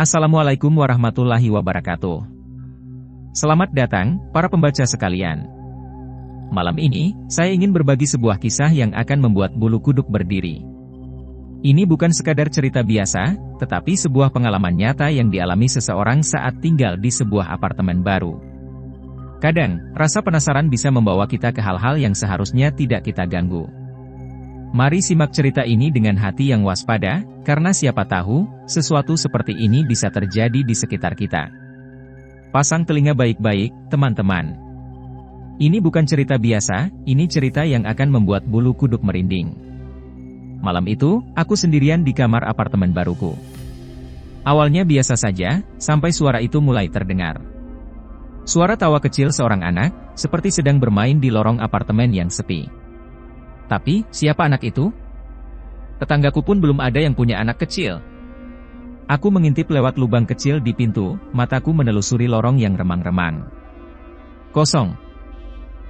Assalamualaikum warahmatullahi wabarakatuh. Selamat datang, para pembaca sekalian. Malam ini, saya ingin berbagi sebuah kisah yang akan membuat bulu kuduk berdiri. Ini bukan sekadar cerita biasa, tetapi sebuah pengalaman nyata yang dialami seseorang saat tinggal di sebuah apartemen baru. Kadang, rasa penasaran bisa membawa kita ke hal-hal yang seharusnya tidak kita ganggu. Mari simak cerita ini dengan hati yang waspada, karena siapa tahu, sesuatu seperti ini bisa terjadi di sekitar kita. Pasang telinga baik-baik, teman-teman. Ini bukan cerita biasa, ini cerita yang akan membuat bulu kuduk merinding. Malam itu, aku sendirian di kamar apartemen baruku. Awalnya biasa saja, sampai suara itu mulai terdengar. Suara tawa kecil seorang anak, seperti sedang bermain di lorong apartemen yang sepi. Tapi, siapa anak itu? Tetanggaku pun belum ada yang punya anak kecil. Aku mengintip lewat lubang kecil di pintu, mataku menelusuri lorong yang remang-remang. Kosong.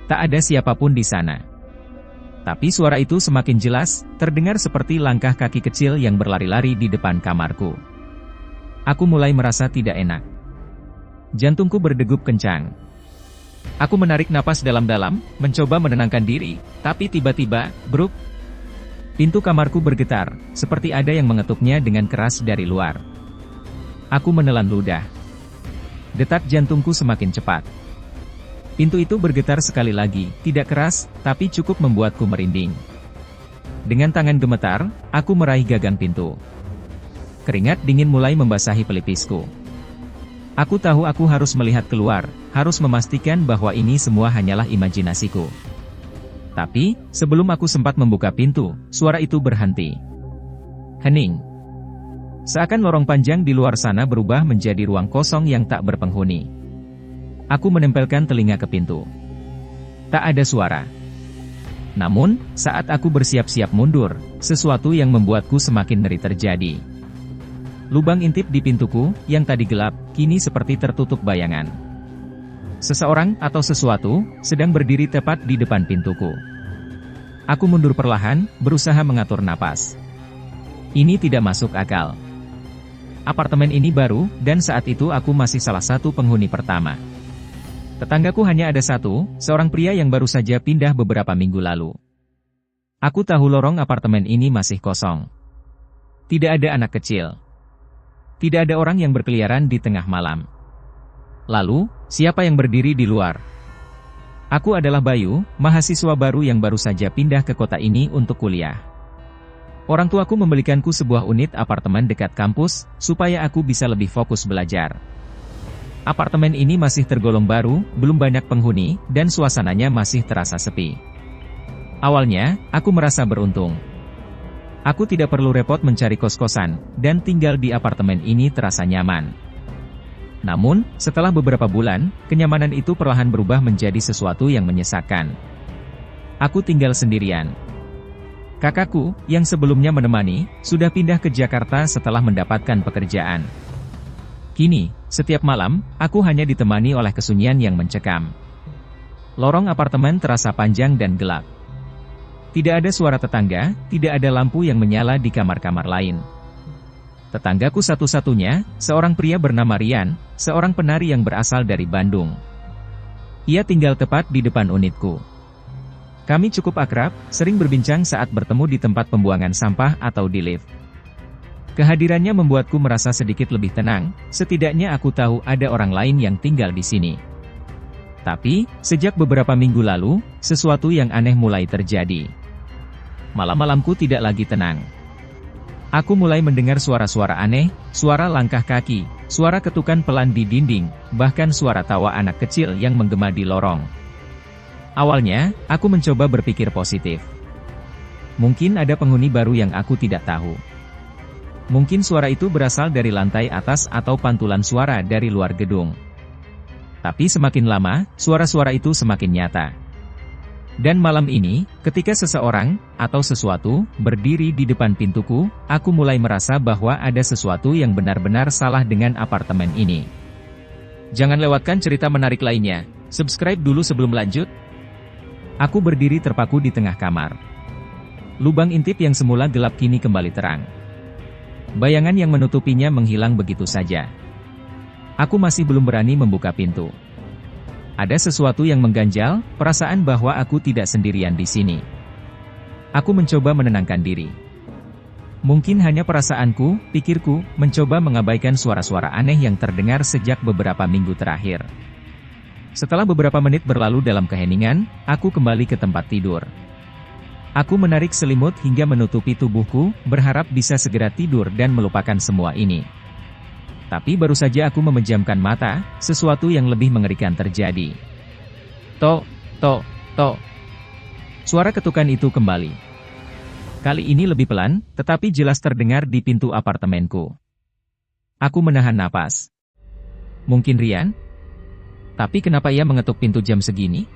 Tak ada siapapun di sana. Tapi suara itu semakin jelas, terdengar seperti langkah kaki kecil yang berlari-lari di depan kamarku. Aku mulai merasa tidak enak. Jantungku berdegup kencang. Aku menarik napas dalam-dalam, mencoba menenangkan diri, tapi tiba-tiba, bruk. Pintu kamarku bergetar, seperti ada yang mengetuknya dengan keras dari luar. Aku menelan ludah. Detak jantungku semakin cepat. Pintu itu bergetar sekali lagi, tidak keras, tapi cukup membuatku merinding. Dengan tangan gemetar, aku meraih gagang pintu. Keringat dingin mulai membasahi pelipisku. Aku tahu aku harus melihat keluar, harus memastikan bahwa ini semua hanyalah imajinasiku. Tapi, sebelum aku sempat membuka pintu, suara itu berhenti. Hening. Seakan lorong panjang di luar sana berubah menjadi ruang kosong yang tak berpenghuni. Aku menempelkan telinga ke pintu. Tak ada suara. Namun, saat aku bersiap-siap mundur, sesuatu yang membuatku semakin ngeri terjadi. Lubang intip di pintuku, yang tadi gelap, kini seperti tertutup bayangan. Seseorang atau sesuatu sedang berdiri tepat di depan pintuku. Aku mundur perlahan, berusaha mengatur napas. Ini tidak masuk akal. Apartemen ini baru, dan saat itu aku masih salah satu penghuni pertama. Tetanggaku hanya ada satu, seorang pria yang baru saja pindah beberapa minggu lalu. Aku tahu lorong apartemen ini masih kosong. Tidak ada anak kecil. Tidak ada orang yang berkeliaran di tengah malam. Lalu, siapa yang berdiri di luar? Aku adalah Bayu, mahasiswa baru yang baru saja pindah ke kota ini untuk kuliah. Orang tuaku membelikanku sebuah unit apartemen dekat kampus, supaya aku bisa lebih fokus belajar. Apartemen ini masih tergolong baru, belum banyak penghuni, dan suasananya masih terasa sepi. Awalnya, aku merasa beruntung. Aku tidak perlu repot mencari kos-kosan, dan tinggal di apartemen ini terasa nyaman. Namun, setelah beberapa bulan, kenyamanan itu perlahan berubah menjadi sesuatu yang menyesakkan. Aku tinggal sendirian. Kakakku, yang sebelumnya menemani, sudah pindah ke Jakarta setelah mendapatkan pekerjaan. Kini, setiap malam, aku hanya ditemani oleh kesunyian yang mencekam. Lorong apartemen terasa panjang dan gelap. Tidak ada suara tetangga, tidak ada lampu yang menyala di kamar-kamar lain. Tetanggaku satu-satunya, seorang pria bernama Rian, seorang penari yang berasal dari Bandung. Ia tinggal tepat di depan unitku. Kami cukup akrab, sering berbincang saat bertemu di tempat pembuangan sampah atau di lift. Kehadirannya membuatku merasa sedikit lebih tenang, setidaknya aku tahu ada orang lain yang tinggal di sini. Tapi, sejak beberapa minggu lalu, sesuatu yang aneh mulai terjadi. Malam-malamku tidak lagi tenang. Aku mulai mendengar suara-suara aneh, suara langkah kaki, suara ketukan pelan di dinding, bahkan suara tawa anak kecil yang menggema di lorong. Awalnya, aku mencoba berpikir positif. Mungkin ada penghuni baru yang aku tidak tahu. Mungkin suara itu berasal dari lantai atas atau pantulan suara dari luar gedung. Tapi semakin lama, suara-suara itu semakin nyata. Dan malam ini, ketika seseorang, atau sesuatu, berdiri di depan pintuku, aku mulai merasa bahwa ada sesuatu yang benar-benar salah dengan apartemen ini. Jangan lewatkan cerita menarik lainnya. Subscribe dulu sebelum lanjut. Aku berdiri terpaku di tengah kamar. Lubang intip yang semula gelap kini kembali terang. Bayangan yang menutupinya menghilang begitu saja. Aku masih belum berani membuka pintu. Ada sesuatu yang mengganjal, perasaan bahwa aku tidak sendirian di sini. Aku mencoba menenangkan diri. Mungkin hanya perasaanku, pikirku, mencoba mengabaikan suara-suara aneh yang terdengar sejak beberapa minggu terakhir. Setelah beberapa menit berlalu dalam keheningan, aku kembali ke tempat tidur. Aku menarik selimut hingga menutupi tubuhku, berharap bisa segera tidur dan melupakan semua ini. Tapi baru saja aku memejamkan mata, sesuatu yang lebih mengerikan terjadi. Tok, tok, tok. Suara ketukan itu kembali. Kali ini lebih pelan, tetapi jelas terdengar di pintu apartemenku. Aku menahan napas. Mungkin Rian? Tapi kenapa ia mengetuk pintu jam segini?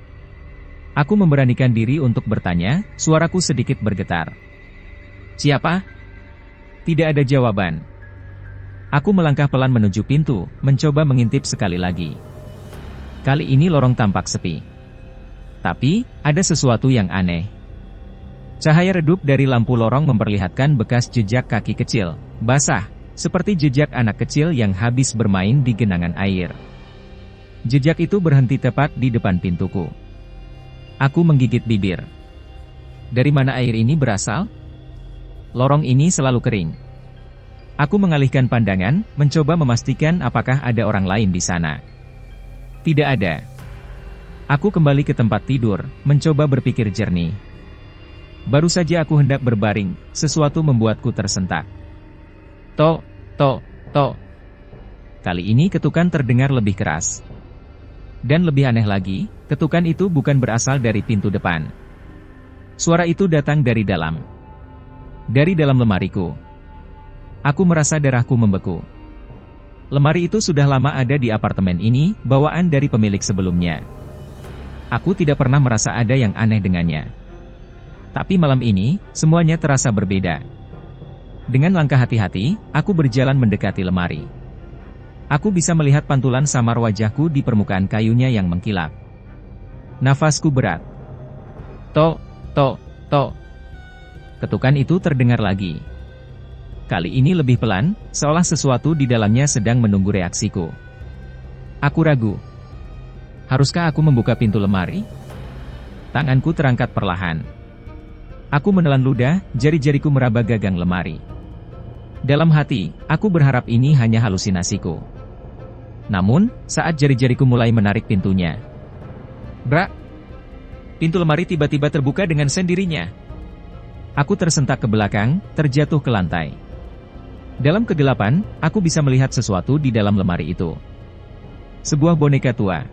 Aku memberanikan diri untuk bertanya, suaraku sedikit bergetar. Siapa? Tidak ada jawaban. Aku melangkah pelan menuju pintu, mencoba mengintip sekali lagi. Kali ini lorong tampak sepi. Tapi, ada sesuatu yang aneh. Cahaya redup dari lampu lorong memperlihatkan bekas jejak kaki kecil, basah, seperti jejak anak kecil yang habis bermain di genangan air. Jejak itu berhenti tepat di depan pintuku. Aku menggigit bibir. Dari mana air ini berasal? Lorong ini selalu kering. Aku mengalihkan pandangan, mencoba memastikan apakah ada orang lain di sana. Tidak ada. Aku kembali ke tempat tidur, mencoba berpikir jernih. Baru saja aku hendak berbaring, sesuatu membuatku tersentak. Tok, tok, tok. Kali ini ketukan terdengar lebih keras. Dan lebih aneh lagi, ketukan itu bukan berasal dari pintu depan. Suara itu datang dari dalam. Dari dalam lemariku. Aku merasa darahku membeku. Lemari itu sudah lama ada di apartemen ini, bawaan dari pemilik sebelumnya. Aku tidak pernah merasa ada yang aneh dengannya. Tapi malam ini, semuanya terasa berbeda. Dengan langkah hati-hati, aku berjalan mendekati lemari. Aku bisa melihat pantulan samar wajahku di permukaan kayunya yang mengkilap. Nafasku berat. Tok, tok, tok. Ketukan itu terdengar lagi. Kali ini lebih pelan, seolah sesuatu di dalamnya sedang menunggu reaksiku. Aku ragu. Haruskah aku membuka pintu lemari? Tanganku terangkat perlahan. Aku menelan ludah, jari-jariku meraba gagang lemari. Dalam hati, aku berharap ini hanya halusinasiku. Namun, saat jari-jariku mulai menarik pintunya. Brak! Pintu lemari tiba-tiba terbuka dengan sendirinya. Aku tersentak ke belakang, terjatuh ke lantai. Dalam kegelapan, aku bisa melihat sesuatu di dalam lemari itu. Sebuah boneka tua.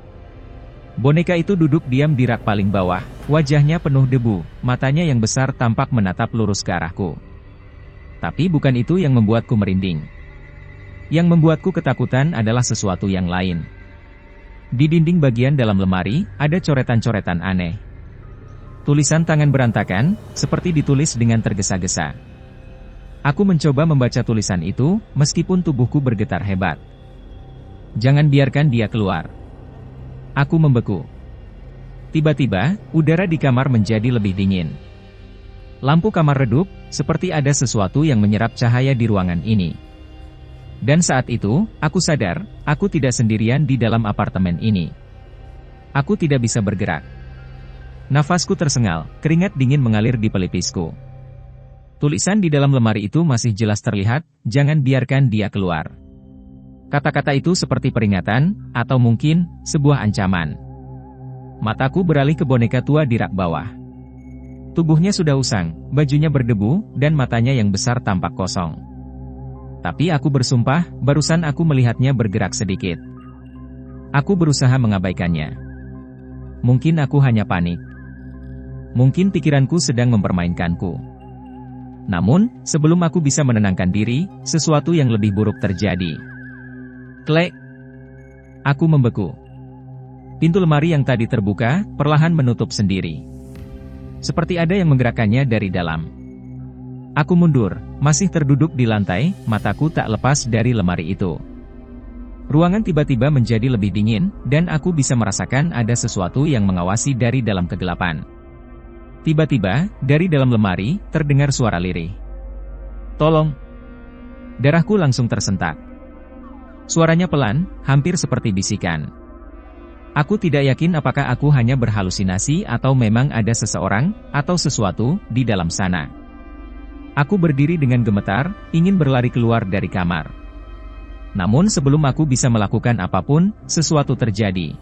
Boneka itu duduk diam di rak paling bawah, wajahnya penuh debu, matanya yang besar tampak menatap lurus ke arahku. Tapi bukan itu yang membuatku merinding. Yang membuatku ketakutan adalah sesuatu yang lain. Di dinding bagian dalam lemari, ada coretan-coretan aneh. Tulisan tangan berantakan, seperti ditulis dengan tergesa-gesa. Aku mencoba membaca tulisan itu, meskipun tubuhku bergetar hebat. Jangan biarkan dia keluar. Aku membeku. Tiba-tiba, udara di kamar menjadi lebih dingin. Lampu kamar redup, seperti ada sesuatu yang menyerap cahaya di ruangan ini. Dan saat itu, aku sadar, aku tidak sendirian di dalam apartemen ini. Aku tidak bisa bergerak. Nafasku tersengal, keringat dingin mengalir di pelipisku. Tulisan di dalam lemari itu masih jelas terlihat, jangan biarkan dia keluar. Kata-kata itu seperti peringatan, atau mungkin, sebuah ancaman. Mataku beralih ke boneka tua di rak bawah. Tubuhnya sudah usang, bajunya berdebu, dan matanya yang besar tampak kosong. Tapi aku bersumpah, barusan aku melihatnya bergerak sedikit. Aku berusaha mengabaikannya. Mungkin aku hanya panik. Mungkin pikiranku sedang mempermainkanku. Namun, sebelum aku bisa menenangkan diri, sesuatu yang lebih buruk terjadi. Klek! Aku membeku. Pintu lemari yang tadi terbuka, perlahan menutup sendiri. Seperti ada yang menggerakkannya dari dalam. Aku mundur, masih terduduk di lantai, mataku tak lepas dari lemari itu. Ruangan tiba-tiba menjadi lebih dingin, dan aku bisa merasakan ada sesuatu yang mengawasi dari dalam kegelapan. Tiba-tiba, dari dalam lemari, terdengar suara lirih. Tolong! Darahku langsung tersentak. Suaranya pelan, hampir seperti bisikan. Aku tidak yakin apakah aku hanya berhalusinasi atau memang ada seseorang atau sesuatu di dalam sana. Aku berdiri dengan gemetar, ingin berlari keluar dari kamar. Namun sebelum aku bisa melakukan apapun, sesuatu terjadi.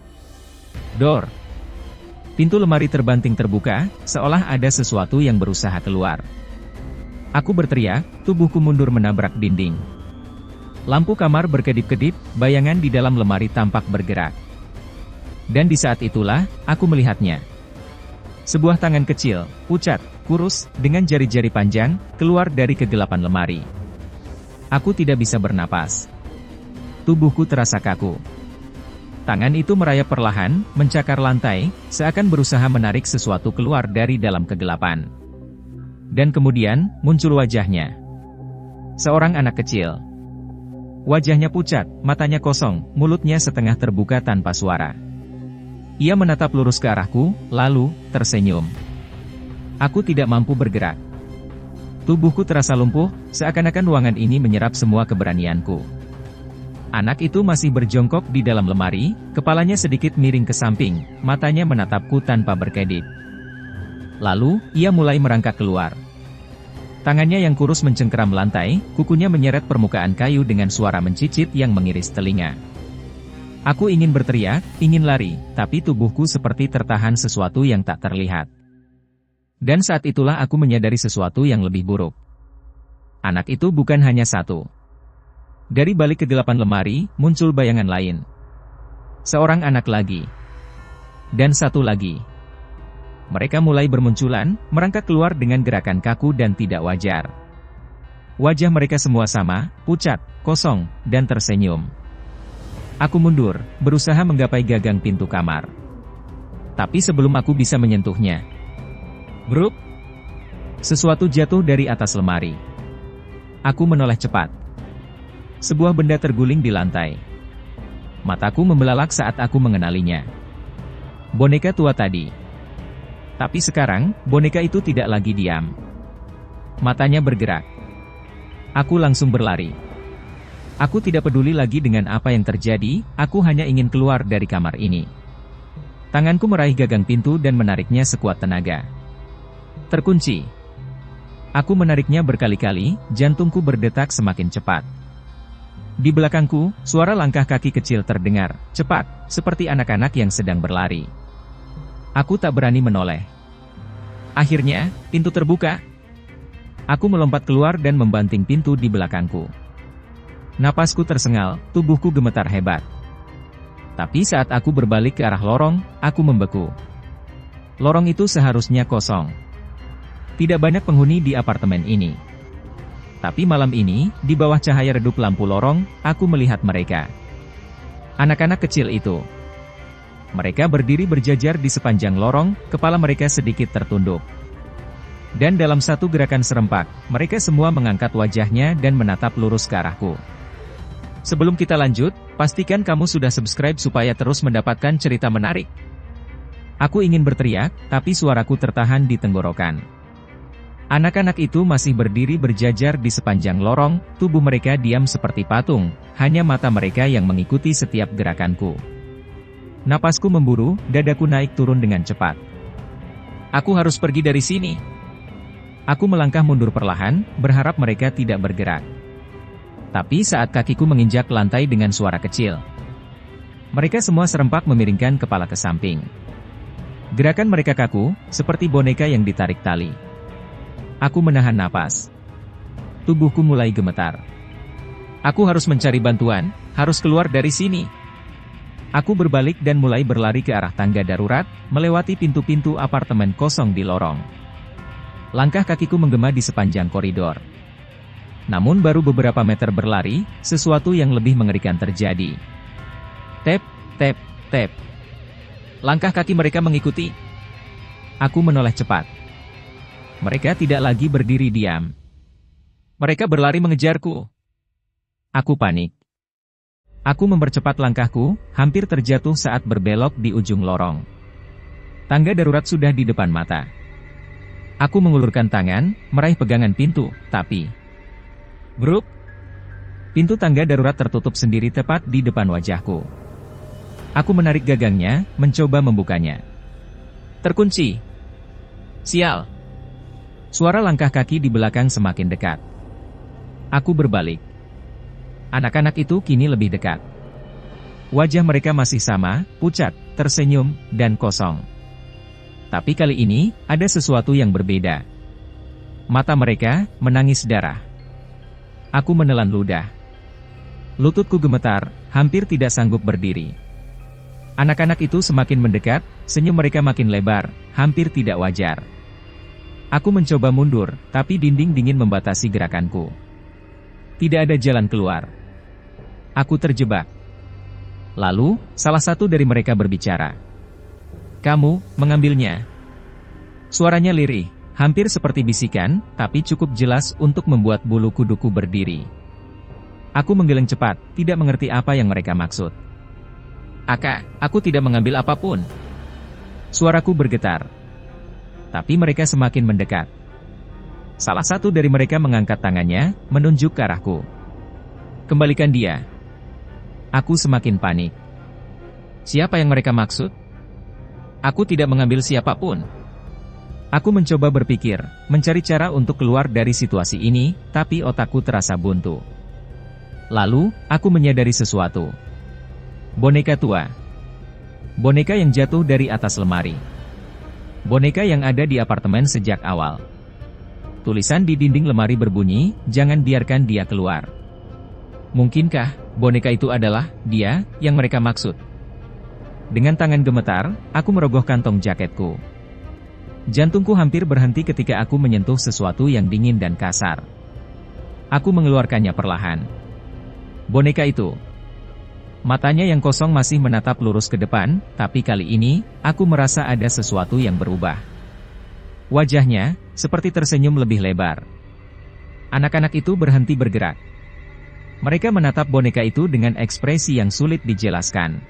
Dor! Pintu lemari terbanting terbuka, seolah ada sesuatu yang berusaha keluar. Aku berteriak, tubuhku mundur menabrak dinding. Lampu kamar berkedip-kedip, bayangan di dalam lemari tampak bergerak. Dan di saat itulah, aku melihatnya. Sebuah tangan kecil, pucat, kurus, dengan jari-jari panjang, keluar dari kegelapan lemari. Aku tidak bisa bernapas. Tubuhku terasa kaku. Tangan itu merayap perlahan, mencakar lantai, seakan berusaha menarik sesuatu keluar dari dalam kegelapan. Dan kemudian, muncul wajahnya. Seorang anak kecil. Wajahnya pucat, matanya kosong, mulutnya setengah terbuka tanpa suara. Ia menatap lurus ke arahku, lalu, tersenyum. Aku tidak mampu bergerak. Tubuhku terasa lumpuh, seakan-akan ruangan ini menyerap semua keberanianku. Anak itu masih berjongkok di dalam lemari, kepalanya sedikit miring ke samping, matanya menatapku tanpa berkedip. Lalu, ia mulai merangkak keluar. Tangannya yang kurus mencengkeram lantai, kukunya menyeret permukaan kayu dengan suara mencicit yang mengiris telinga. Aku ingin berteriak, ingin lari, tapi tubuhku seperti tertahan sesuatu yang tak terlihat. Dan saat itulah aku menyadari sesuatu yang lebih buruk. Anak itu bukan hanya satu. Dari balik kegelapan lemari, muncul bayangan lain. Seorang anak lagi. Dan satu lagi. Mereka mulai bermunculan, merangkak keluar dengan gerakan kaku dan tidak wajar. Wajah mereka semua sama, pucat, kosong, dan tersenyum. Aku mundur, berusaha menggapai gagang pintu kamar. Tapi sebelum aku bisa menyentuhnya, bruk! Sesuatu jatuh dari atas lemari. Aku menoleh cepat. Sebuah benda terguling di lantai. Mataku membelalak saat aku mengenalinya. Boneka tua tadi. Tapi sekarang, boneka itu tidak lagi diam. Matanya bergerak. Aku langsung berlari. Aku tidak peduli lagi dengan apa yang terjadi, aku hanya ingin keluar dari kamar ini. Tanganku meraih gagang pintu dan menariknya sekuat tenaga. Terkunci. Aku menariknya berkali-kali, jantungku berdetak semakin cepat. Di belakangku, suara langkah kaki kecil terdengar, cepat, seperti anak-anak yang sedang berlari. Aku tak berani menoleh. Akhirnya, pintu terbuka. Aku melompat keluar dan membanting pintu di belakangku. Napasku tersengal, tubuhku gemetar hebat. Tapi saat aku berbalik ke arah lorong, aku membeku. Lorong itu seharusnya kosong. Tidak banyak penghuni di apartemen ini. Tapi malam ini, di bawah cahaya redup lampu lorong, aku melihat mereka. Anak-anak kecil itu. Mereka berdiri berjajar di sepanjang lorong, kepala mereka sedikit tertunduk. Dan dalam satu gerakan serempak, mereka semua mengangkat wajahnya dan menatap lurus ke arahku. Sebelum kita lanjut, pastikan kamu sudah subscribe supaya terus mendapatkan cerita menarik. Aku ingin berteriak, tapi suaraku tertahan di tenggorokan. Anak-anak itu masih berdiri berjajar di sepanjang lorong, tubuh mereka diam seperti patung, hanya mata mereka yang mengikuti setiap gerakanku. Napasku memburu, dadaku naik turun dengan cepat. Aku harus pergi dari sini. Aku melangkah mundur perlahan, berharap mereka tidak bergerak. Tapi saat kakiku menginjak lantai dengan suara kecil, mereka semua serempak memiringkan kepala ke samping. Gerakan mereka kaku, seperti boneka yang ditarik tali. Aku menahan napas. Tubuhku mulai gemetar. Aku harus mencari bantuan, harus keluar dari sini. Aku berbalik dan mulai berlari ke arah tangga darurat, melewati pintu-pintu apartemen kosong di lorong. Langkah kakiku menggema di sepanjang koridor. Namun baru beberapa meter berlari, sesuatu yang lebih mengerikan terjadi. Tap, tap, tap. Langkah kaki mereka mengikuti. Aku menoleh cepat. Mereka tidak lagi berdiri diam. Mereka berlari mengejarku. Aku panik. Aku mempercepat langkahku, hampir terjatuh saat berbelok di ujung lorong. Tangga darurat sudah di depan mata. Aku mengulurkan tangan, meraih pegangan pintu, tapi bruk! Pintu tangga darurat tertutup sendiri tepat di depan wajahku. Aku menarik gagangnya, mencoba membukanya. Terkunci. Sial. Suara langkah kaki di belakang semakin dekat. Aku berbalik. Anak-anak itu kini lebih dekat. Wajah mereka masih sama, pucat, tersenyum, dan kosong. Tapi kali ini, ada sesuatu yang berbeda. Mata mereka menangis darah. Aku menelan ludah. Lututku gemetar, hampir tidak sanggup berdiri. Anak-anak itu semakin mendekat, senyum mereka makin lebar, hampir tidak wajar. Aku mencoba mundur, tapi dinding dingin membatasi gerakanku. Tidak ada jalan keluar. Aku terjebak. Lalu, salah satu dari mereka berbicara. Kamu mengambilnya. Suaranya lirih, hampir seperti bisikan, tapi cukup jelas untuk membuat bulu kuduku berdiri. Aku menggeleng cepat, tidak mengerti apa yang mereka maksud. Aku tidak mengambil apapun. Suaraku bergetar. Tapi mereka semakin mendekat. Salah satu dari mereka mengangkat tangannya, menunjuk ke arahku. Kembalikan dia. Aku semakin panik. Siapa yang mereka maksud? Aku tidak mengambil siapapun. Aku mencoba berpikir, mencari cara untuk keluar dari situasi ini, tapi otakku terasa buntu. Lalu, aku menyadari sesuatu. Boneka tua. Boneka yang jatuh dari atas lemari. Boneka yang ada di apartemen sejak awal. Tulisan di dinding lemari berbunyi, jangan biarkan dia keluar. Mungkinkah, boneka itu adalah dia yang mereka maksud? Dengan tangan gemetar, aku merogoh kantong jaketku. Jantungku hampir berhenti ketika aku menyentuh sesuatu yang dingin dan kasar. Aku mengeluarkannya perlahan. Boneka itu. Matanya yang kosong masih menatap lurus ke depan, tapi kali ini, aku merasa ada sesuatu yang berubah. Wajahnya, seperti tersenyum lebih lebar. Anak-anak itu berhenti bergerak. Mereka menatap boneka itu dengan ekspresi yang sulit dijelaskan.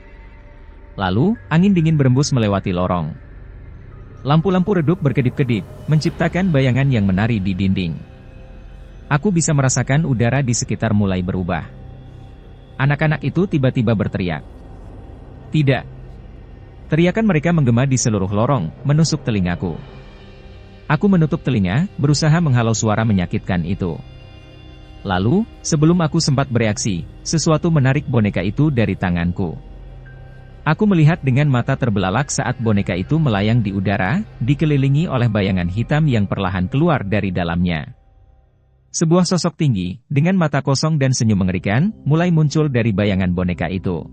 Lalu, angin dingin berembus melewati lorong. Lampu-lampu redup berkedip-kedip, menciptakan bayangan yang menari di dinding. Aku bisa merasakan udara di sekitar mulai berubah. Anak-anak itu tiba-tiba berteriak. Tidak. Teriakan mereka menggema di seluruh lorong, menusuk telingaku. Aku menutup telinga, berusaha menghalau suara menyakitkan itu. Lalu, sebelum aku sempat bereaksi, sesuatu menarik boneka itu dari tanganku. Aku melihat dengan mata terbelalak saat boneka itu melayang di udara, dikelilingi oleh bayangan hitam yang perlahan keluar dari dalamnya. Sebuah sosok tinggi, dengan mata kosong dan senyum mengerikan, mulai muncul dari bayangan boneka itu.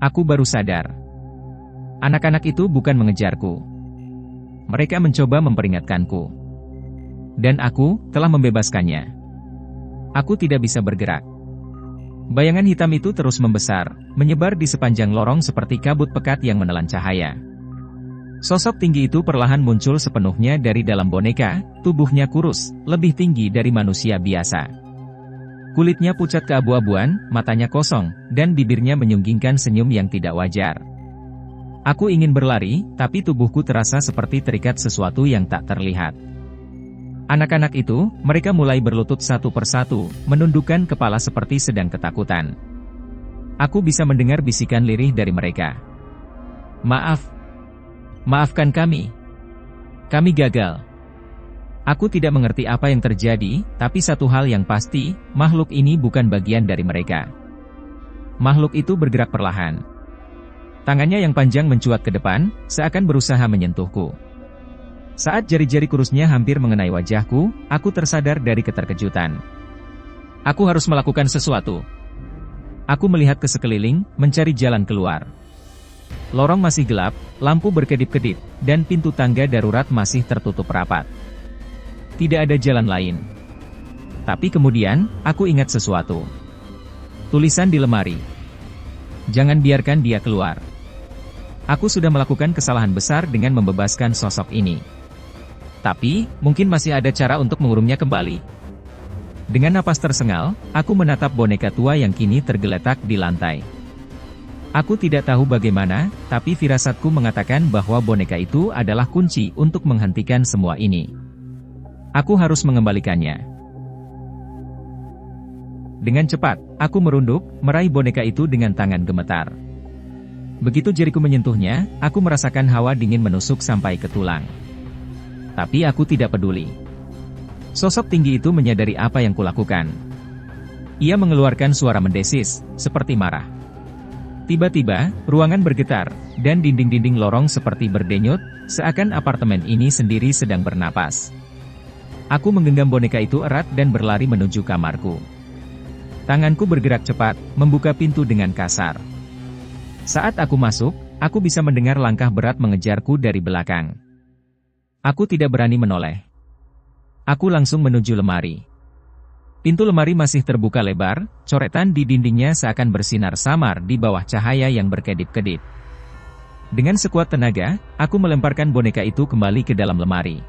Aku baru sadar. Anak-anak itu bukan mengejarku. Mereka mencoba memperingatkanku. Dan aku telah membebaskannya. Aku tidak bisa bergerak. Bayangan hitam itu terus membesar, menyebar di sepanjang lorong seperti kabut pekat yang menelan cahaya. Sosok tinggi itu perlahan muncul sepenuhnya dari dalam boneka, tubuhnya kurus, lebih tinggi dari manusia biasa. Kulitnya pucat keabu-abuan, matanya kosong, dan bibirnya menyunggingkan senyum yang tidak wajar. Aku ingin berlari, tapi tubuhku terasa seperti terikat sesuatu yang tak terlihat. Anak-anak itu, mereka mulai berlutut satu persatu, menundukkan kepala seperti sedang ketakutan. Aku bisa mendengar bisikan lirih dari mereka. Maaf. Maafkan kami. Kami gagal. Aku tidak mengerti apa yang terjadi, tapi satu hal yang pasti, makhluk ini bukan bagian dari mereka. Makhluk itu bergerak perlahan. Tangannya yang panjang mencuat ke depan, seakan berusaha menyentuhku. Saat jari-jari kurusnya hampir mengenai wajahku, aku tersadar dari keterkejutan. Aku harus melakukan sesuatu. Aku melihat ke sekeliling, mencari jalan keluar. Lorong masih gelap, lampu berkedip-kedip, dan pintu tangga darurat masih tertutup rapat. Tidak ada jalan lain. Tapi kemudian, aku ingat sesuatu. Tulisan di lemari. Jangan biarkan dia keluar. Aku sudah melakukan kesalahan besar dengan membebaskan sosok ini. Tapi, mungkin masih ada cara untuk mengurungnya kembali. Dengan napas tersengal, aku menatap boneka tua yang kini tergeletak di lantai. Aku tidak tahu bagaimana, tapi firasatku mengatakan bahwa boneka itu adalah kunci untuk menghentikan semua ini. Aku harus mengembalikannya. Dengan cepat, aku merunduk, meraih boneka itu dengan tangan gemetar. Begitu jariku menyentuhnya, aku merasakan hawa dingin menusuk sampai ke tulang. Tapi aku tidak peduli. Sosok tinggi itu menyadari apa yang kulakukan. Ia mengeluarkan suara mendesis, seperti marah. Tiba-tiba, ruangan bergetar, dan dinding-dinding lorong seperti berdenyut, seakan apartemen ini sendiri sedang bernapas. Aku menggenggam boneka itu erat dan berlari menuju kamarku. Tanganku bergerak cepat, membuka pintu dengan kasar. Saat aku masuk, aku bisa mendengar langkah berat mengejarku dari belakang. Aku tidak berani menoleh. Aku langsung menuju lemari. Pintu lemari masih terbuka lebar, coretan di dindingnya seakan bersinar samar di bawah cahaya yang berkedip-kedip. Dengan sekuat tenaga, aku melemparkan boneka itu kembali ke dalam lemari.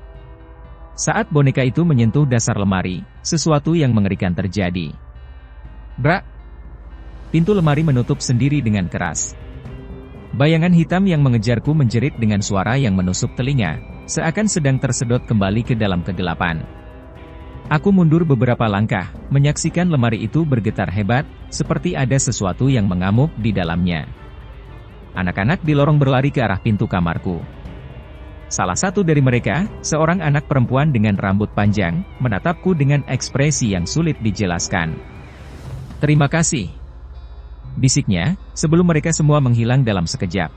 Saat boneka itu menyentuh dasar lemari, sesuatu yang mengerikan terjadi. Brak! Pintu lemari menutup sendiri dengan keras. Bayangan hitam yang mengejarku menjerit dengan suara yang menusuk telinga, seakan sedang tersedot kembali ke dalam kegelapan. Aku mundur beberapa langkah, menyaksikan lemari itu bergetar hebat, seperti ada sesuatu yang mengamuk di dalamnya. Anak-anak di lorong berlari ke arah pintu kamarku. Salah satu dari mereka, seorang anak perempuan dengan rambut panjang, menatapku dengan ekspresi yang sulit dijelaskan. "Terima kasih," bisiknya, sebelum mereka semua menghilang dalam sekejap.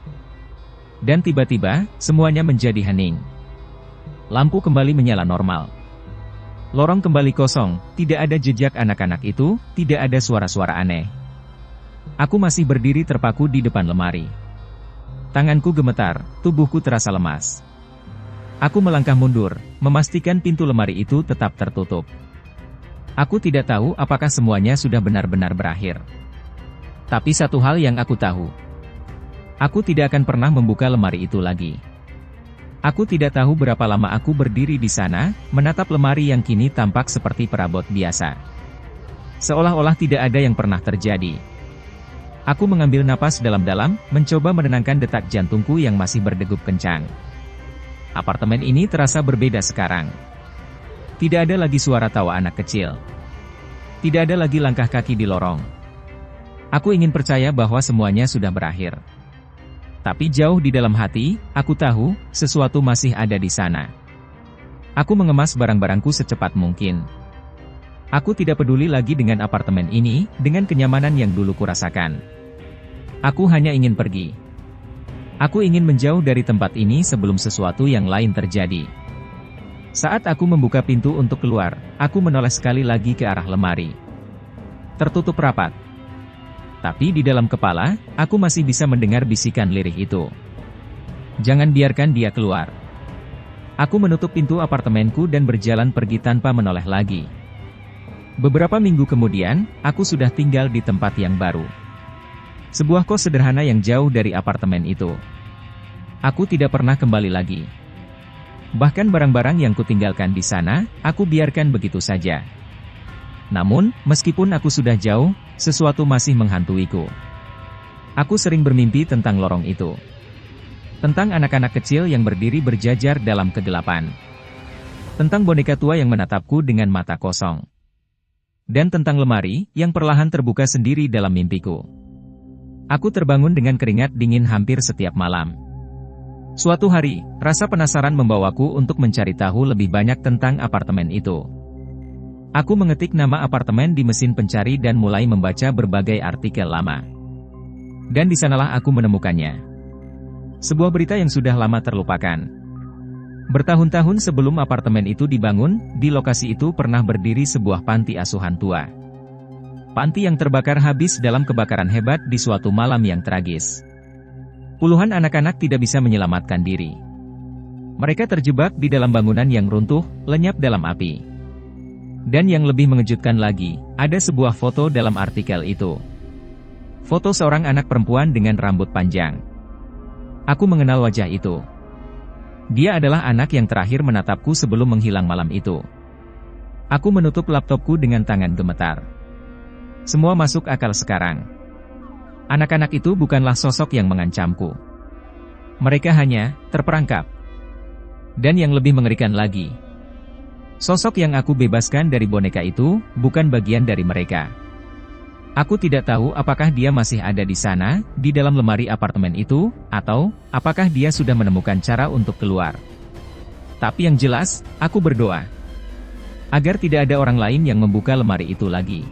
Dan tiba-tiba, semuanya menjadi hening. Lampu kembali menyala normal. Lorong kembali kosong, tidak ada jejak anak-anak itu, tidak ada suara-suara aneh. Aku masih berdiri terpaku di depan lemari. Tanganku gemetar, tubuhku terasa lemas. Aku melangkah mundur, memastikan pintu lemari itu tetap tertutup. Aku tidak tahu apakah semuanya sudah benar-benar berakhir. Tapi satu hal yang aku tahu. Aku tidak akan pernah membuka lemari itu lagi. Aku tidak tahu berapa lama aku berdiri di sana, menatap lemari yang kini tampak seperti perabot biasa. Seolah-olah tidak ada yang pernah terjadi. Aku mengambil napas dalam-dalam, mencoba menenangkan detak jantungku yang masih berdegup kencang. Apartemen ini terasa berbeda sekarang. Tidak ada lagi suara tawa anak kecil. Tidak ada lagi langkah kaki di lorong. Aku ingin percaya bahwa semuanya sudah berakhir. Tapi jauh di dalam hati, aku tahu, sesuatu masih ada di sana. Aku mengemas barang-barangku secepat mungkin. Aku tidak peduli lagi dengan apartemen ini, dengan kenyamanan yang dulu kurasakan. Aku hanya ingin pergi. Aku ingin menjauh dari tempat ini sebelum sesuatu yang lain terjadi. Saat aku membuka pintu untuk keluar, aku menoleh sekali lagi ke arah lemari. Tertutup rapat. Tapi di dalam kepala, aku masih bisa mendengar bisikan lirih itu. Jangan biarkan dia keluar. Aku menutup pintu apartemenku dan berjalan pergi tanpa menoleh lagi. Beberapa minggu kemudian, aku sudah tinggal di tempat yang baru. Sebuah kos sederhana yang jauh dari apartemen itu. Aku tidak pernah kembali lagi. Bahkan barang-barang yang kutinggalkan di sana, aku biarkan begitu saja. Namun, meskipun aku sudah jauh, sesuatu masih menghantuiku. Aku sering bermimpi tentang lorong itu. Tentang anak-anak kecil yang berdiri berjajar dalam kegelapan. Tentang boneka tua yang menatapku dengan mata kosong. Dan tentang lemari, yang perlahan terbuka sendiri dalam mimpiku. Aku terbangun dengan keringat dingin hampir setiap malam. Suatu hari, rasa penasaran membawaku untuk mencari tahu lebih banyak tentang apartemen itu. Aku mengetik nama apartemen di mesin pencari dan mulai membaca berbagai artikel lama. Dan di sanalah aku menemukannya. Sebuah berita yang sudah lama terlupakan. Bertahun-tahun sebelum apartemen itu dibangun, di lokasi itu pernah berdiri sebuah panti asuhan tua. Panti yang terbakar habis dalam kebakaran hebat di suatu malam yang tragis. Puluhan anak-anak tidak bisa menyelamatkan diri. Mereka terjebak di dalam bangunan yang runtuh, lenyap dalam api. Dan yang lebih mengejutkan lagi, ada sebuah foto dalam artikel itu. Foto seorang anak perempuan dengan rambut panjang. Aku mengenal wajah itu. Dia adalah anak yang terakhir menatapku sebelum menghilang malam itu. Aku menutup laptopku dengan tangan gemetar. Semua masuk akal sekarang. Anak-anak itu bukanlah sosok yang mengancamku. Mereka hanya terperangkap. Dan yang lebih mengerikan lagi, sosok yang aku bebaskan dari boneka itu bukan bagian dari mereka. Aku tidak tahu apakah dia masih ada di sana, di dalam lemari apartemen itu, atau apakah dia sudah menemukan cara untuk keluar. Tapi yang jelas, aku berdoa agar tidak ada orang lain yang membuka lemari itu lagi.